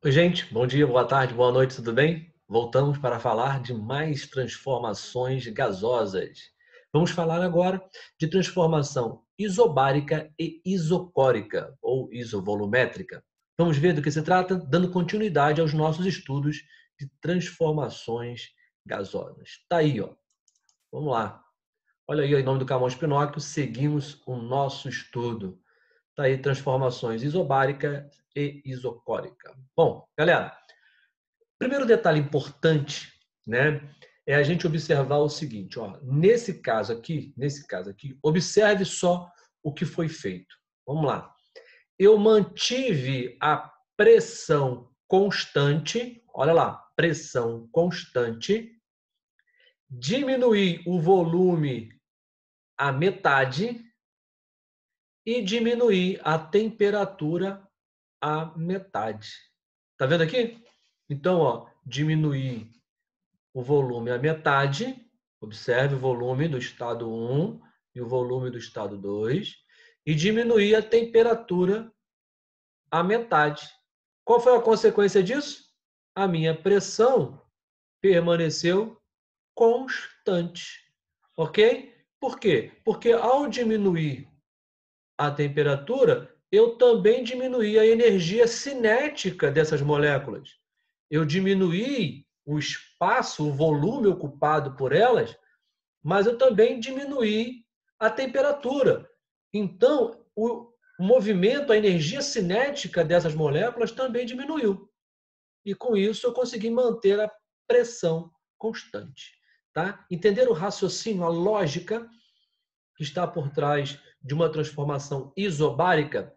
Oi, gente. Bom dia, boa tarde, boa noite, tudo bem? Voltamos para falar de mais transformações gasosas. Vamos falar agora de transformação isobárica e isocórica, ou isovolumétrica. Vamos ver do que se trata, dando continuidade aos nossos estudos de transformações gasosas. Tá aí, ó. Vamos lá. Olha aí, em nome do Camões Pinóquio, seguimos o nosso estudo. Tá aí, transformações isobárica e isocórica. Bom, galera, primeiro detalhe importante, né, é a gente observar o seguinte, ó, nesse caso aqui, observe só o que foi feito. Vamos lá. Eu mantive a pressão constante, olha lá, pressão constante, diminuí o volume à metade e diminuí a temperatura à metade. Tá vendo aqui? Então, ó, diminuí o volume à metade, observe o volume do estado 1 e o volume do estado 2, e diminuir a temperatura à metade. Qual foi a consequência disso? A minha pressão permaneceu constante. Ok? Por quê? Porque ao diminuir a temperatura, eu também diminuí a energia cinética dessas moléculas. Eu diminuí o espaço, o volume ocupado por elas, mas eu também diminuí a temperatura. Então, o movimento, a energia cinética dessas moléculas também diminuiu. E com isso eu consegui manter a pressão constante. Tá? Entender o raciocínio, a lógica que está por trás de uma transformação isobárica?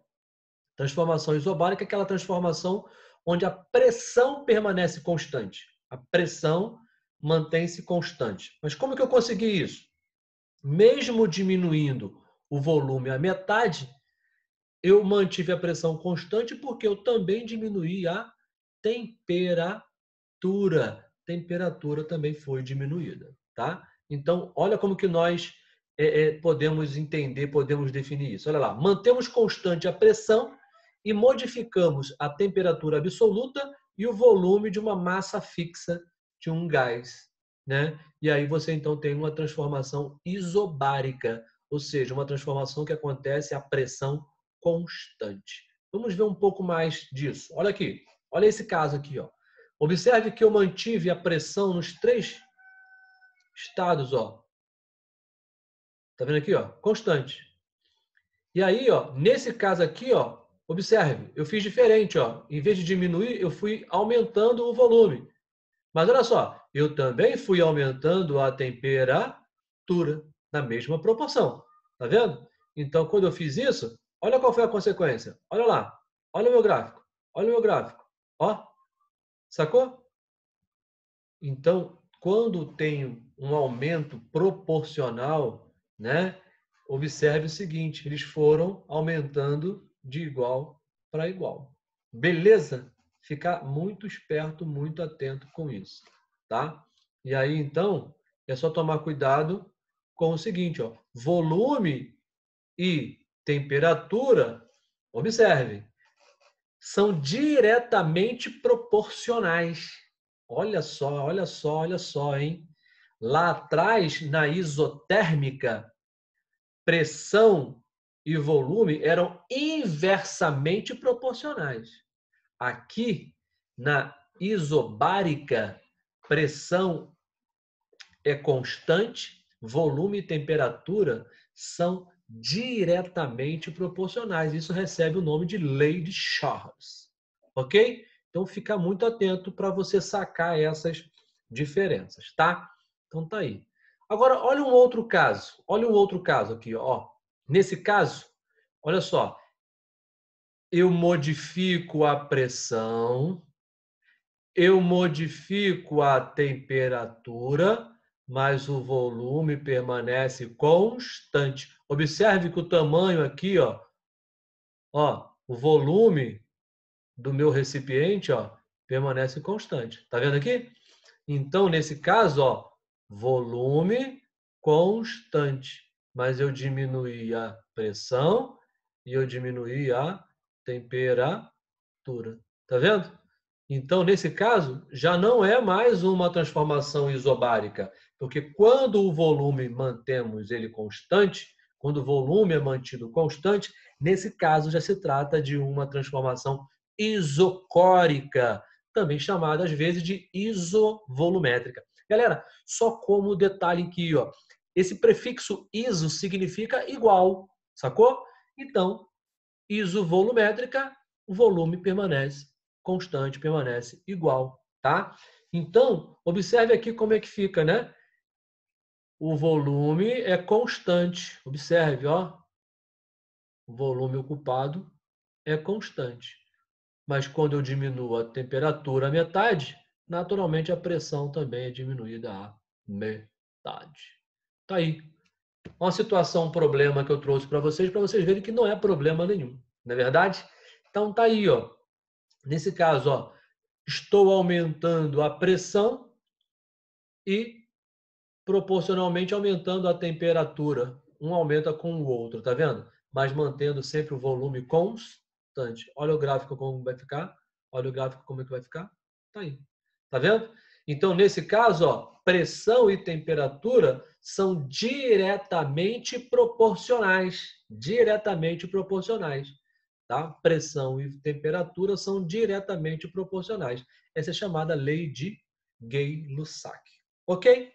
Transformação isobárica é aquela transformação onde a pressão permanece constante. A pressão mantém-se constante. Mas como que eu consegui isso? Mesmo diminuindo o volume à metade, eu mantive a pressão constante porque eu também diminuí a temperatura. Temperatura também foi diminuída, tá? Então, olha como que nós podemos entender, podemos definir isso. Olha lá, mantemos constante a pressão e modificamos a temperatura absoluta e o volume de uma massa fixa de um gás, né? E aí você então tem uma transformação isobárica, ou seja, uma transformação que acontece a pressão constante. Vamos ver um pouco mais disso. Olha aqui, olha esse caso aqui, ó. Observe que eu mantive a pressão nos três estados, ó. Tá vendo aqui, ó? Constante. E aí, ó, nesse caso aqui, ó, observe, eu fiz diferente, ó. Em vez de diminuir, eu fui aumentando o volume. Mas olha só, eu também fui aumentando a temperatura na mesma proporção. Tá vendo? Então, quando eu fiz isso, olha qual foi a consequência. Olha lá. Olha o meu gráfico. Olha o meu gráfico. Ó, sacou? Então, quando tem um aumento proporcional, né, observe o seguinte, eles foram aumentando de igual para igual. Beleza? Ficar muito esperto, muito atento com isso, tá? E aí, então, é só tomar cuidado com o seguinte, ó, volume e temperatura, observe, são diretamente proporcionais. Olha só, olha só, olha só, hein? Lá atrás, na isotérmica, pressão e volume eram inversamente proporcionais. Aqui, na isobárica, pressão é constante, volume e temperatura são diretamente proporcionais. Isso recebe o nome de lei de Charles. Ok? Então fica muito atento para você sacar essas diferenças, tá? Então tá aí. Agora, olha um outro caso. Olha um outro caso aqui, ó. Nesse caso, olha só. Eu modifico a pressão, eu modifico a temperatura, mas o volume permanece constante. Observe que o tamanho aqui, ó, o volume do meu recipiente, ó, permanece constante. Tá vendo aqui? Então, nesse caso, ó, volume constante, mas eu diminuí a pressão e eu diminuí a temperatura. Tá vendo? Então, nesse caso, já não é mais uma transformação isobárica, porque quando o volume mantemos ele constante, quando o volume é mantido constante, nesse caso já se trata de uma transformação isocórica, também chamada às vezes de isovolumétrica. Galera, só como detalhe aqui, ó, esse prefixo iso significa igual, sacou? Então, isovolumétrica, o volume permanece constante, permanece igual, tá? Então, observe aqui como é que fica, né? O volume é constante. Observe, ó. O volume ocupado é constante. Mas quando eu diminuo a temperatura à metade, naturalmente a pressão também é diminuída à metade. Tá aí. Uma situação, um problema que eu trouxe para vocês verem que não é problema nenhum, não é verdade? Então tá aí, ó. Nesse caso, ó, estou aumentando a pressão e proporcionalmente aumentando a temperatura. Um aumenta com o outro, tá vendo? Mas mantendo sempre o volume constante. Olha o gráfico como vai ficar. Olha o gráfico como é que vai ficar. Tá aí. Tá vendo? Então, nesse caso, ó, pressão e temperatura são diretamente proporcionais. Diretamente proporcionais. Tá? Pressão e temperatura são diretamente proporcionais. Essa é chamada lei de Gay-Lussac. Ok?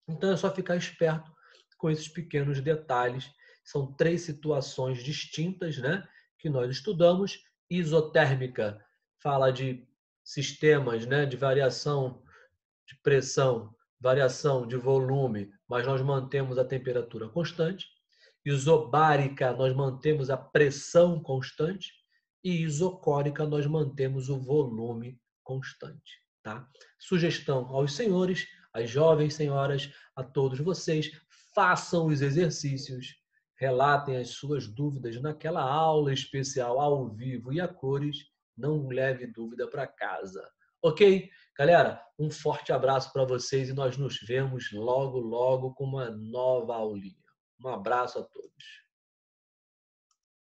Então é só ficar esperto com esses pequenos detalhes. São três situações distintas, né, que nós estudamos. Isotérmica fala de sistemas, né, de variação de pressão, variação de volume, mas nós mantemos a temperatura constante. Isobárica, nós mantemos a pressão constante. E isocórica, nós mantemos o volume constante. Tá? Sugestão aos senhores, às jovens senhoras, a todos vocês, façam os exercícios, relatem as suas dúvidas naquela aula especial ao vivo e a cores. Não leve dúvida para casa. Ok? Galera, um forte abraço para vocês e nós nos vemos logo, logo com uma nova aulinha. Um abraço a todos.